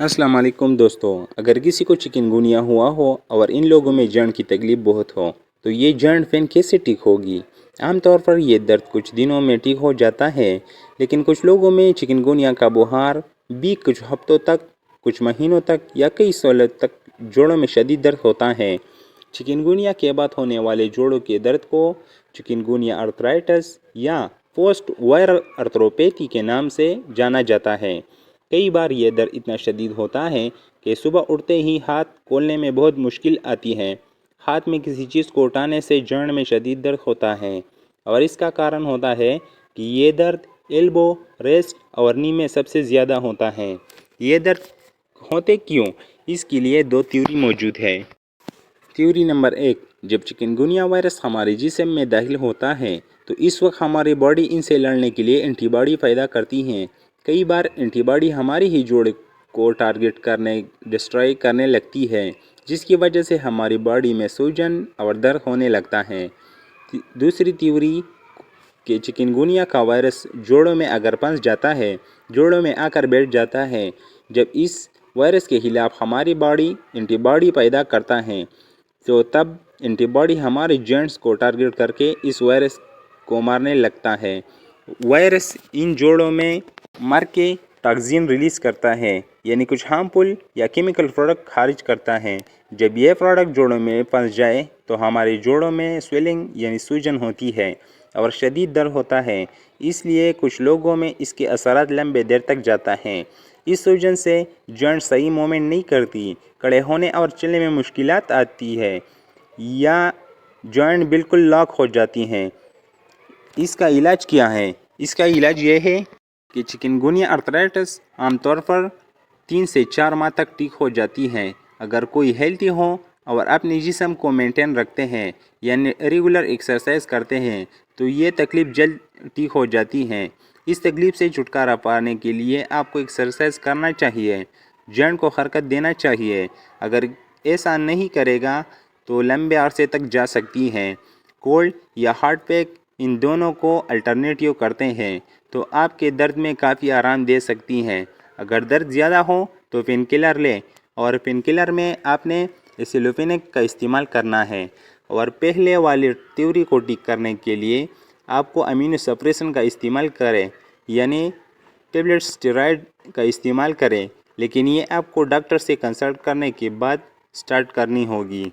अस्सलाम वालेकुम दोस्तों। अगर किसी को चिकनगुनिया हुआ हो और इन लोगों में जंड की तकलीफ बहुत हो तो ये जंड पेन कैसे ठीक होगी। आमतौर पर ये दर्द कुछ दिनों में ठीक हो जाता है, लेकिन कुछ लोगों में चिकनगुनिया का बुखार भी कुछ हफ्तों तक, कुछ महीनों तक या कई सालों तक जोड़ों में शदीद दर्द होता है। चिकनगुनिया के बाद होने वाले जोड़ों के दर्द को चिकनगुनिया आर्थराइटिस या पोस्ट वायरल आर्थरोपैथी के नाम से जाना जाता है। कई बार ये दर्द इतना शदीद होता है कि सुबह उठते ही हाथ खोलने में बहुत मुश्किल आती है। हाथ में किसी चीज़ को उठाने से जॉइंट में शदीद दर्द होता है और इसका कारण होता है कि ये दर्द एल्बो, रेस्ट और नी में सबसे ज़्यादा होता है। ये दर्द होते क्यों, इसके लिए दो थ्योरी मौजूद है। थ्योरी नंबर 1, जब चिकनगुनिया वायरस हमारे जिस्म में दाखिल होता है तो इस वक्त हमारी बॉडी इनसे लड़ने के लिए एंटीबॉडी पैदा करती है। कई बार एंटीबॉडी हमारी ही जोड़ को टारगेट करने, डिस्ट्रॉय करने लगती है, जिसकी वजह से हमारी बॉडी में सूजन और दर्द होने लगता है। दूसरी थ्योरी कि चिकनगुनिया का वायरस जोड़ों में अगर फंस जाता है, जोड़ों में आकर बैठ जाता है। जब इस वायरस के खिलाफ हमारी बॉडी एंटीबॉडी पैदा करता है तो तब एंटीबॉडी हमारे जॉइंट्स को टारगेट करके इस वायरस को मारने लगता है। वायरस इन जोड़ों में मर के टॉक्सिन रिलीज़ करता है, यानी कुछ हार्मफुल या केमिकल प्रोडक्ट खारिज करता है। जब यह प्रोडक्ट जोड़ों में फंस जाए तो हमारे जोड़ों में स्वेलिंग यानी सूजन होती है और शदीद दर्द होता है। इसलिए कुछ लोगों में इसके असरात लंबे देर तक जाता है। इस सूजन से जॉइंट सही मूवमेंट नहीं करती, खड़े होने और चलने में मुश्किलात आती है या जॉइंट बिल्कुल लॉक हो जाती हैं। इसका इलाज क्या है? इसका इलाज ये है कि चिकनगुनिया आर्थराइटिस आमतौर पर 3 से 4 माह तक ठीक हो जाती है अगर कोई हेल्थी हो और अपने जिस्म को मेंटेन रखते हैं यानी रेगुलर एक्सरसाइज करते हैं तो ये तकलीफ़ जल्द ठीक हो जाती है। इस तकलीफ़ से छुटकारा पाने के लिए आपको एक्सरसाइज करना चाहिए, जॉइंट को हरकत देना चाहिए। अगर ऐसा नहीं करेगा तो लंबे अरसे तक जा सकती हैं। कोल्ड या हार्ट पैक इन दोनों को अल्टरनेटिव करते हैं तो आपके दर्द में काफ़ी आराम दे सकती हैं। अगर दर्द ज़्यादा हो तो पेन किलर लें और पेन किलर में आपने एसिलोफेनेक का इस्तेमाल करना है। और पहले वाली थ्योरी को ठीक करने के लिए आपको अमीनो सप्रेशन का इस्तेमाल करें, यानी टेबलेट स्टेरॉयड का इस्तेमाल करें, लेकिन ये आपको डॉक्टर से कंसल्ट करने के बाद स्टार्ट करनी होगी।